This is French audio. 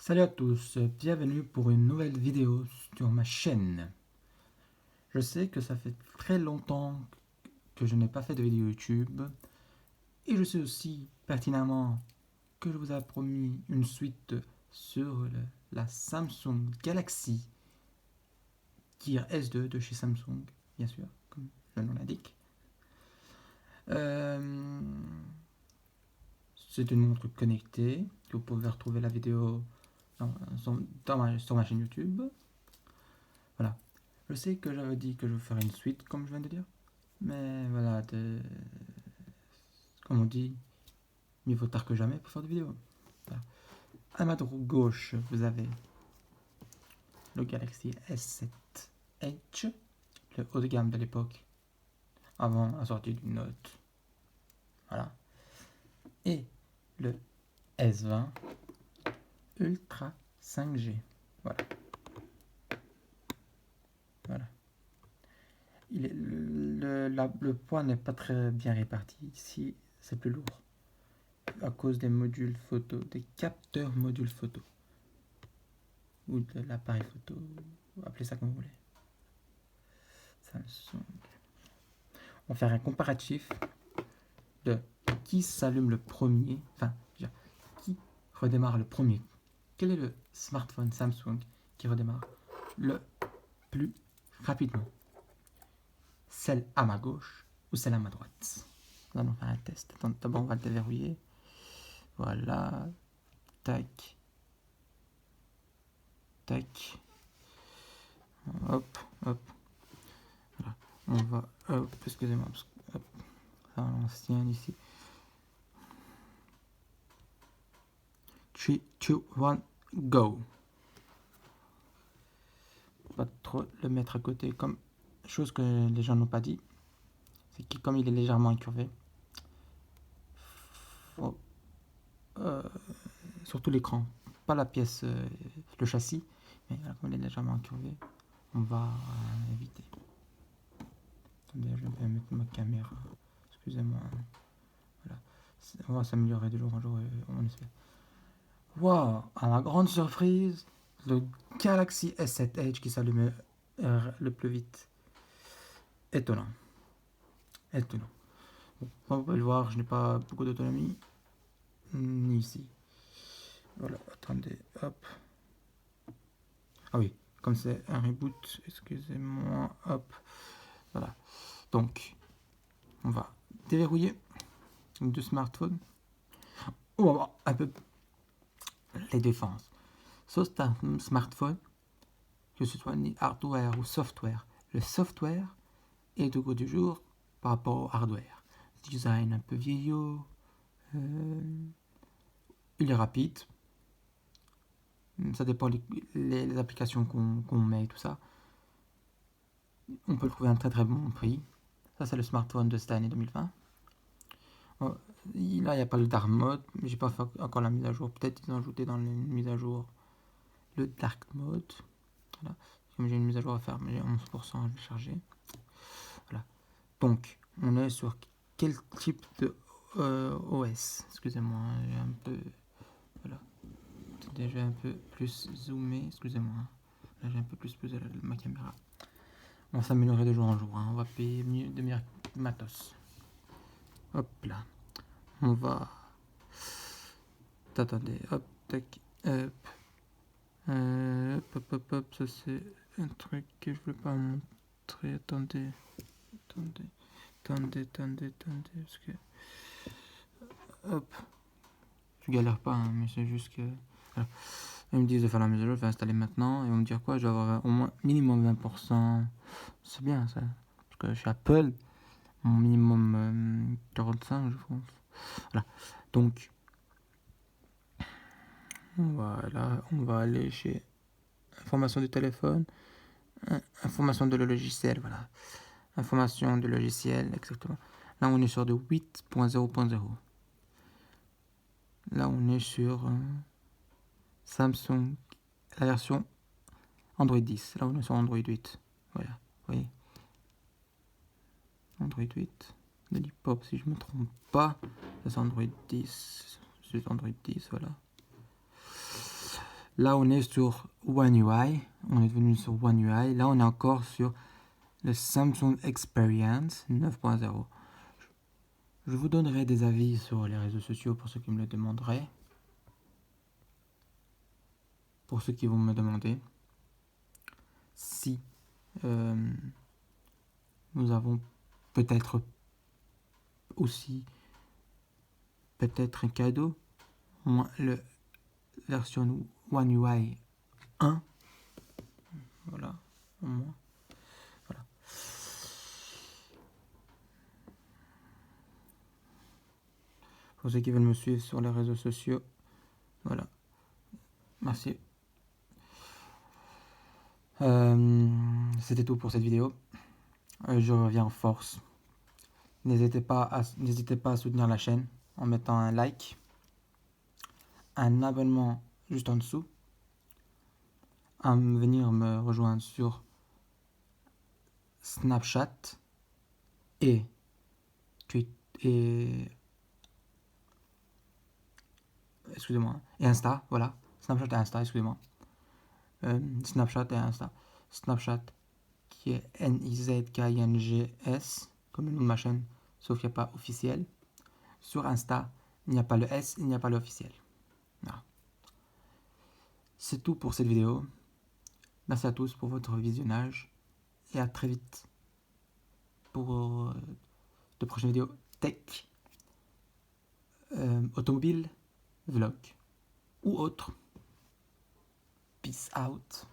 Salut à tous, bienvenue pour une nouvelle vidéo sur ma chaîne. Je sais que ça fait très longtemps que je n'ai pas fait de vidéo YouTube et je sais aussi pertinemment que je vous ai promis une suite sur la Samsung Galaxy Gear S2 de chez Samsung, bien sûr, comme le nom l'indique. C'est une montre connectée que vous pouvez retrouver la vidéo sur ma chaîne YouTube. Voilà. Je sais que j'avais dit que je ferais une suite, comme je viens de dire. Mais voilà, comme on dit, mieux vaut tard que jamais pour faire des vidéos. Voilà. À ma droite gauche, vous avez le Galaxy S7 Edge, le haut de gamme de l'époque, avant la sortie du Note. Voilà. Et le S20 Ultra 5G. Voilà. Voilà. Le poids n'est pas très bien réparti. Ici, c'est plus lourd. À cause des modules photo, des capteurs modules photo. Ou de l'appareil photo, appelez ça comme vous voulez. Samsung. On va faire un comparatif de qui s'allume le premier, enfin, qui redémarre le premier. Quel est le smartphone Samsung qui redémarre le plus rapidement? Celle à ma gauche ou celle à ma droite? Nous allons faire un test. D'abord, on va le déverrouiller. Voilà. Tac. Tac. Hop, hop. Voilà. On va. Hop, excusez-moi. Hop. Ça, à l'ancienne ici. 3, 2, 1, go. Pas trop le mettre à côté comme chose que les gens n'ont pas dit. C'est que comme il est légèrement incurvé, faut, surtout l'écran, pas la pièce, le châssis, mais comme il est légèrement incurvé, on va éviter. Attendez, je vais mettre ma caméra. Excusez-moi. Voilà. On va s'améliorer de jour en jour, on espère. Waouh, à ma grande surprise, le Galaxy S7 Edge qui s'allume le plus vite. Étonnant. Étonnant. Bon, vous pouvez le voir, je n'ai pas beaucoup d'autonomie. Ni ici. Voilà, attendez, hop. Ah oui, comme c'est un reboot, excusez-moi, hop. Voilà. Donc, on va déverrouiller deux smartphones. On va voir un peu les défenses. Sauf un smartphone, que ce soit ni hardware ou software. Le software est au goût du jour par rapport au hardware. Design un peu vieillot. Il est rapide. Ça dépend les applications qu'on met et tout ça. On peut le trouver à un très très bon prix. Ça, c'est le smartphone de cette année 2020. Là, il n'y a pas le dark mode. J'ai pas fait encore la mise à jour. Peut-être qu'ils ont ajouté dans les mises à jour le dark mode. Voilà. Comme j'ai une mise à jour à faire, mais j'ai 11%, je vais charger. Voilà. Donc, on est sur quel type de OS? Excusez-moi, j'ai un peu. Voilà. Attendez, je vais un peu plus zoomer. Excusez-moi. Là, j'ai un peu plus posé ma caméra. On va s'améliorer de jour en jour. Hein. On va payer mieux, de meilleurs matos. Hop là. On va. Attendez. Hop. Tac. Hop. Hop, hop, hop. Ça, c'est un truc que je ne veux pas montrer. Attendez. Attendez. Parce que. Hop. Je galère pas, hein, mais c'est juste que. Voilà. Ils me disent de faire la mise à jour, je vais installer maintenant. Et ils vont me dire quoi? Je vais avoir au moins minimum 20%. C'est bien ça. Parce que chez Apple, mon minimum 45, je pense. Voilà. Donc, voilà, on va aller chez information du téléphone, information de le logiciel, voilà. Information de logiciel, exactement. Là, on est sur de 8.0.0. Là, on est sur Samsung, la version Android 10. Là, on est sur Android 8. Voilà, vous voyez. Android 8. De l'hip-hop, si je ne me trompe pas. Ça, c'est Android 10. C'est Android 10, voilà. Là, on est sur One UI. On est venu sur One UI. Là, on est encore sur le Samsung Experience 9.0. Je vous donnerai des avis sur les réseaux sociaux pour ceux qui me le demanderaient. Pour ceux qui vont me demander si nous avons peut-être aussi un cadeau, le version One UI 1. Voilà, au moins. Voilà. Pour ceux qui veulent me suivre sur les réseaux sociaux, voilà. Merci. C'était tout pour cette vidéo. Je reviens en force. N'hésitez pas à soutenir la chaîne en mettant un like, un abonnement juste en dessous, à venir me rejoindre sur Snapchat et excusez-moi, et Insta, voilà. Snapchat et Insta, excusez-moi. Snapchat et Insta. Snapchat qui est NIZKINGS, comme le nom de ma chaîne, sauf qu'il n'y a pas officiel. Sur Insta, il n'y a pas le S, il n'y a pas l'officiel. Voilà. C'est tout pour cette vidéo. Merci à tous pour votre visionnage et à très vite pour de prochaines vidéos tech, automobile, vlog ou autre. Peace out.